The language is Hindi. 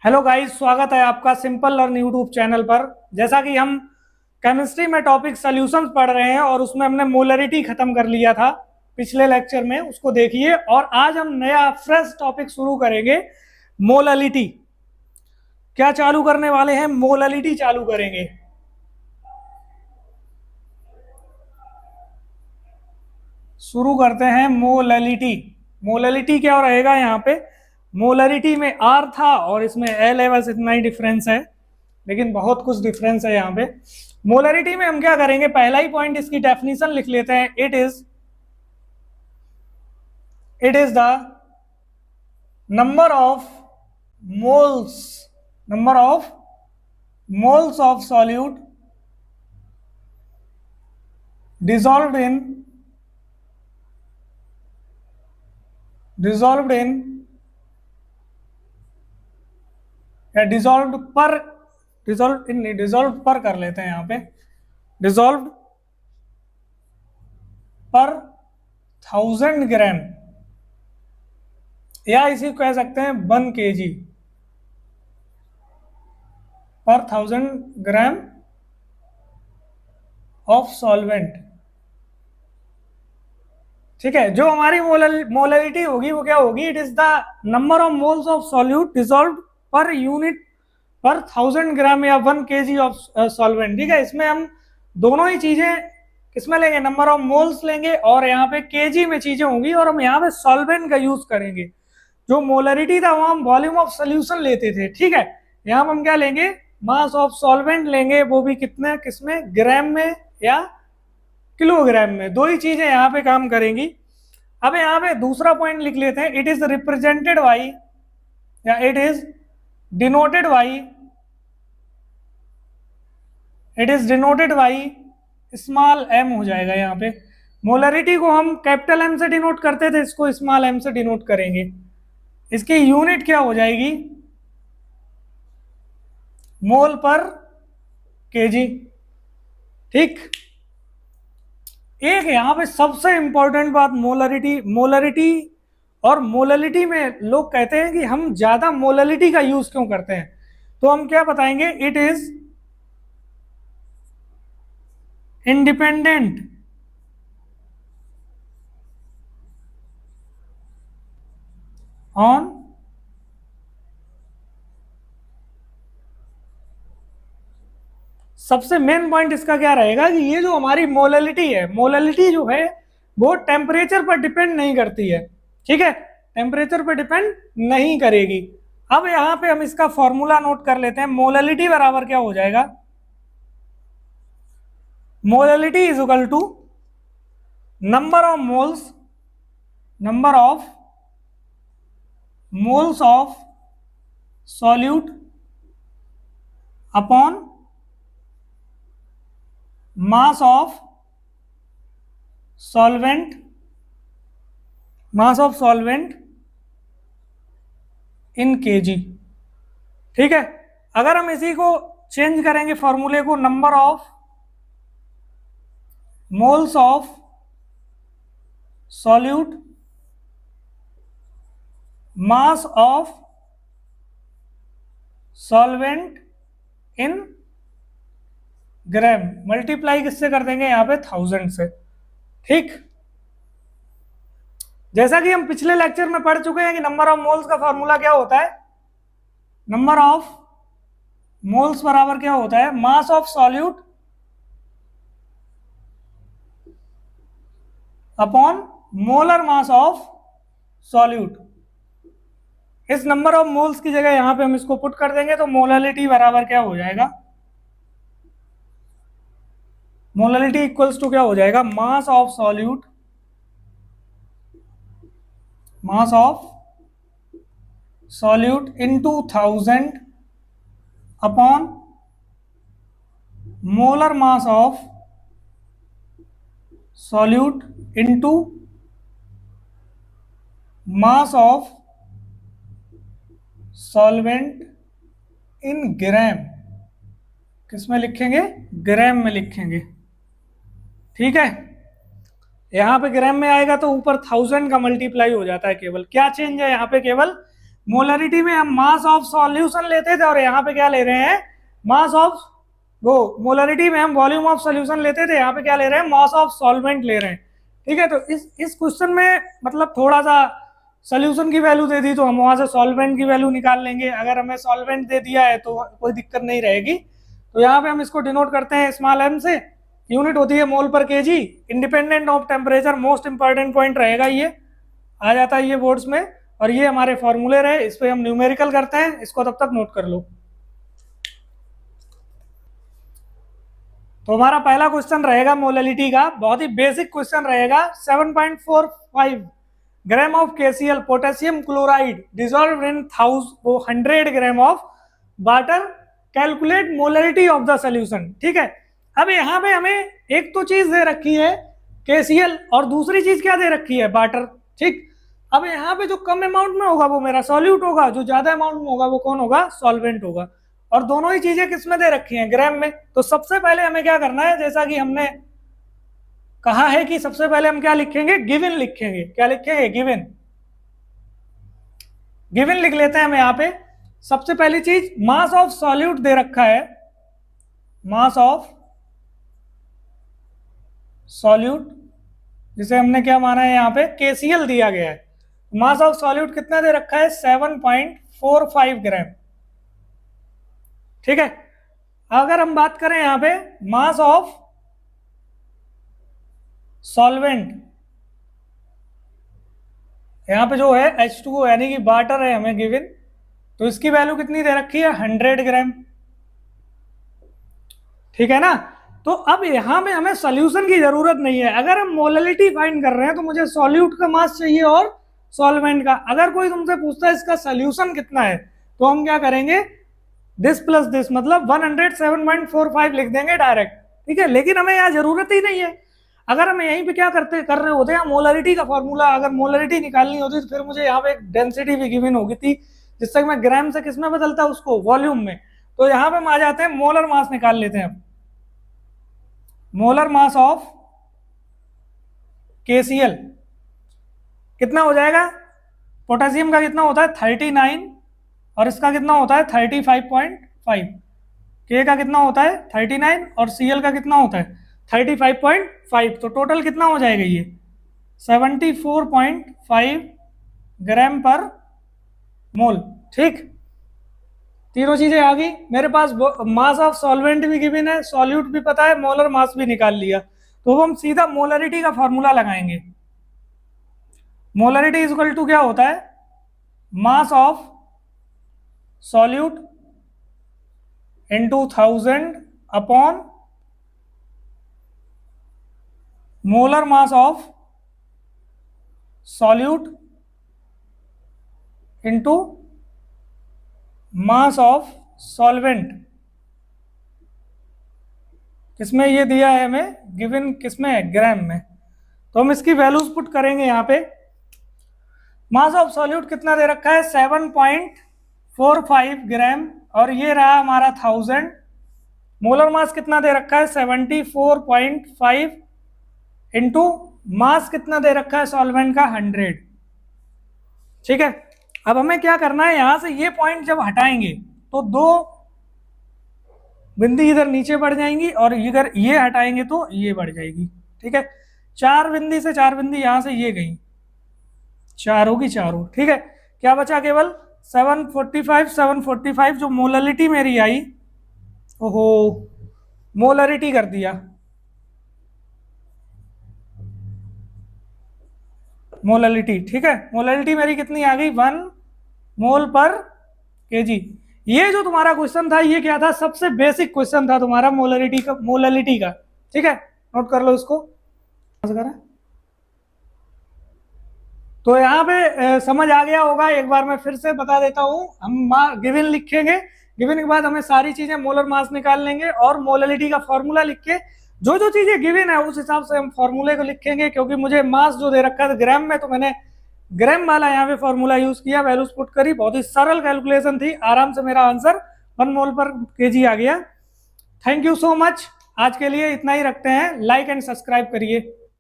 हेलो गाइस, स्वागत है आपका सिंपल लर्न यूट्यूब चैनल पर। जैसा कि हम केमिस्ट्री में टॉपिक सॉल्यूशंस पढ़ रहे हैं और उसमें हमने मोलरिटी खत्म कर लिया था पिछले लेक्चर में, उसको देखिए। और आज हम नया फ्रेश टॉपिक शुरू करेंगे, मोललिटी। क्या चालू करने वाले हैं? मोललिटी चालू करेंगे। शुरू करते हैं मोललिटी। मोललिटी क्या रहेगा यहाँ पे? मोलरिटी में आर था और इसमें एल है, बस इतना ही डिफरेंस है, लेकिन बहुत कुछ डिफरेंस है यहाँ पे। मोलरिटी में हम क्या करेंगे, पहला ही पॉइंट इसकी डेफिनेशन लिख लेते हैं। It is the number of moles of solute dissolved in या डिजॉल्व पर कर लेते हैं यहाँ पे, डिजॉल्व पर 1000 ग्राम, या इसी को कह सकते हैं 1 kg पर 1000 ग्राम ऑफ सॉल्वेंट। ठीक है, जो हमारी मोलरिटी होगी वो क्या होगी? It is the number of moles of solute dissolve per unit पर 1000 ग्राम या 1 kg ऑफ सॉल्वेंट। ठीक है, इसमें हम दोनों ही चीजें किसमें लेंगे? नंबर ऑफ मोल्स लेंगे और यहाँ पे केजी में चीजें होंगी, और हम यहाँ पे सॉल्वेंट का यूज करेंगे। जो मोलरिटी था वो हम वॉल्यूम ऑफ सोल्यूशन लेते थे। ठीक है, यहाँ हम क्या लेंगे? मास ऑफ सॉल्वेंट लेंगे, वो भी कितने, किसमें? ग्राम में या किलोग्राम में। दो ही चीजें यहाँ पे काम करेंगी। अब यहाँ पे दूसरा पॉइंट लिख लेते हैं। इट इज रिप्रेजेंटेड बाई या it is denoted by small M हो जाएगा। यहाँ पे मोलरिटी को हम कैपिटल एम से डिनोट करते थे, इसको स्मॉल एम से डिनोट करेंगे। इसकी यूनिट क्या हो जाएगी? मोल पर केजी। ठीक, एक यहाँ पे सबसे इंपॉर्टेंट बात, मोलरिटी और मोललिटी में लोग कहते हैं कि हम ज्यादा मोललिटी का यूज क्यों करते हैं, तो हम क्या बताएंगे? इट इज इंडिपेंडेंट ऑन सबसे मेन पॉइंट इसका क्या रहेगा कि ये जो हमारी मोललिटी है, मोललिटी जो है वो टेम्परेचर पर डिपेंड नहीं करती है। ठीक है, टेम्परेचर पर डिपेंड नहीं करेगी। अब यहां पे हम इसका फॉर्मूला नोट कर लेते हैं। मोललिटी बराबर क्या हो जाएगा? Molality is equal to number of moles of solute upon mass of solvent in KG. ठीक है, अगर हम इसी को चेंज करेंगे फॉर्मूले को, number of moles of solute mass of solvent in gram, multiply किससे कर देंगे? यहाँ पे 1000 से। ठीक, जैसा कि हम पिछले लेक्चर में पढ़ चुके हैं कि नंबर ऑफ मोल्स का फॉर्मूला क्या होता है? नंबर ऑफ मोल्स बराबर क्या होता है? मास of solute upon molar mass of solute. इस नंबर ऑफ मोल्स की जगह यहां पे हम इसको पुट कर देंगे, तो मोललिटी बराबर क्या हो जाएगा? मोललिटी इक्वल्स टू क्या हो जाएगा? Mass of solute into 1000 upon molar mass of solute into mass of solvent in gram. किसमें लिखेंगे? ग्राम में लिखेंगे। ठीक है, यहां पे ग्राम में आएगा तो ऊपर 1000 का मल्टीप्लाई हो जाता है। केवल क्या चेंज है यहाँ पे? केवल मोलरिटी में हम मास ऑफ सॉल्यूशन लेते थे और यहाँ पे क्या ले रहे हैं, मास ऑफ, वो मोलरिटी में हम वॉल्यूम ऑफ सॉल्यूशन लेते थे, यहाँ पे क्या ले रहे हैं, मास ऑफ सॉल्वेंट ले रहे हैं। ठीक है, तो इस क्वेश्चन में मतलब थोड़ा सा सॉल्यूशन की वैल्यू दे दी तो हम वहां से सॉल्वेंट की वैल्यू निकाल लेंगे, अगर हमें सॉल्वेंट दे दिया है तो कोई दिक्कत नहीं रहेगी। तो यहाँ पे हम इसको डिनोट करते हैं स्मॉल m से, यूनिट होती है मोल पर KG, independent of temperature, most important point रहेगा, ये आ जाता है ये बोर्ड्स में। और ये हमारे फॉर्मूले रहे, इस पे हम न्यूमेरिकल करते हैं, इसको तब तक नोट कर लो। तो हमारा पहला क्वेश्चन रहेगा मोलैलिटी का, बहुत ही बेसिक क्वेश्चन रहेगा। 7.45 gram of KCl potassium chloride dissolved in 100 gram of water, calculate molality of the solution. ठीक है, अब यहाँ पे हमें एक तो चीज दे रखी है KCl और दूसरी चीज क्या दे रखी है, वाटर। ठीक, अब यहाँ पे जो कम अमाउंट में होगा वो मेरा सॉल्यूट होगा, जो ज्यादा अमाउंट में होगा वो कौन होगा, सॉल्वेंट होगा। और दोनों ही चीजें किस में दे रखी हैं, ग्राम में। तो सबसे पहले हमें क्या करना है, जैसा कि हमने कहा है कि सबसे पहले हम क्या लिखेंगे, गिवन लिखेंगे। क्या लिखेंगे, गिवन। गिवन लिख लेते हैं हम यहाँ पे। सबसे पहली चीज मास ऑफ सॉल्यूट दे रखा है, मास ऑफ सॉल्यूट, जिसे हमने क्या माना है यहाँ पे, KCl दिया गया है। मास ऑफ सॉल्यूट कितना दे रखा है, 7.45 ग्राम। ठीक है, अगर हम बात करें यहाँ पे मास ऑफ सॉल्वेंट, यहाँ पे जो है H2O यानी कि वाटर है हमें गिवन, तो इसकी वैल्यू कितनी दे रखी है, 100 ग्राम। ठीक है ना, तो अब यहाँ पे हमें सॉल्यूशन की जरूरत नहीं है। अगर हम मोलैलिटी फाइंड कर रहे हैं तो मुझे सॉल्यूट का मास चाहिए और सॉल्वेंट का। अगर कोई तुमसे पूछता है इसका सॉल्यूशन कितना है, तो हम क्या करेंगे, दिस प्लस दिस, मतलब 107.45 लिख देंगे डायरेक्ट। ठीक है, लेकिन हमें यहाँ जरूरत ही नहीं है। अगर हम यहीं पे क्या कर रहे होते हैं, मोलैलिटी का फॉर्मूला, अगर मोलैलिटी निकालनी होती तो फिर मुझे यहाँ पे एक डेंसिटी भी गिवन होगी थी, जिससे मैं ग्राम से किस में बदलता, उसको वॉल्यूम में। तो यहाँ पे हम आ जाते हैं, मोलर मास निकाल लेते हैं। मोलर मास ऑफ KCl कितना हो जाएगा, पोटेशियम का कितना होता है 39 और इसका कितना होता है 35.5, K का कितना होता है 39 और Cl का कितना होता है 35.5, तो टोटल कितना हो जाएगा ये 74.5 ग्राम पर मोल। ठीक, तीनों चीजें आ गई मेरे पास। मास ऑफ सॉल्वेंट भी गिवन है, सॉल्यूट भी पता है, मोलर मास भी निकाल लिया। तो हम सीधा मोलरिटी का फॉर्मूला लगाएंगे। मोलरिटी इज इक्वल टू क्या होता है, मास of solute into 1000 upon molar mass of solute into mass of solvent. किसमें ये दिया है हमें, गिवन किसमें है, ग्राम में। तो हम इसकी वैल्यूज पुट करेंगे यहाँ पे। मास ऑफ सॉल्यूट कितना दे रखा है 7.45 ग्राम और ये रहा हमारा 1000। मोलर मास कितना दे रखा है 74.5 इंटू मास कितना दे रखा है सॉल्वेंट का 100। ठीक है, अब हमें क्या करना है, यहां से ये पॉइंट जब हटाएंगे तो दो बिंदी इधर नीचे बढ़ जाएंगी और इधर ये हटाएंगे तो ये बढ़ जाएगी। ठीक है, चार बिंदी से चार बिंदी यहां से ये गई, चार होगी चारों। ठीक है, क्या बचा, केवल 745 जो मोलैलिटी मेरी आई, ओहो मोलैलिटी कर दिया, मोलैलिटी। ठीक है, मोलैलिटी मेरी कितनी आ गई 1 मोल पर केजी। ये जो तुम्हारा क्वेश्चन था ये क्या था, सबसे बेसिक क्वेश्चन था तुम्हारा मोलैलिटी का। ठीक है, नोट कर लो इसको। तो यहाँ पे समझ आ गया होगा, एक बार मैं फिर से बता देता हूँ। हम गिवन लिखेंगे, गिवन के बाद हमें सारी चीजें मोलर मास निकाल लेंगे और मोलैलिटी का फॉर्मूला लिख के जो जो चीजें गिवन है उस हिसाब से हम फॉर्मूले को लिखेंगे। क्योंकि मुझे मास जो दे रखा था ग्राम में, तो मैंने ग्राम वाला यहाँ पे फॉर्मूला यूज किया, वैल्यूज पुट करी, बहुत ही सरल कैलकुलेशन थी, आराम से मेरा आंसर 1 मोल पर केजी आ गया। थैंक यू सो मच, आज के लिए इतना ही रखते हैं, लाइक एंड सब्सक्राइब करिए।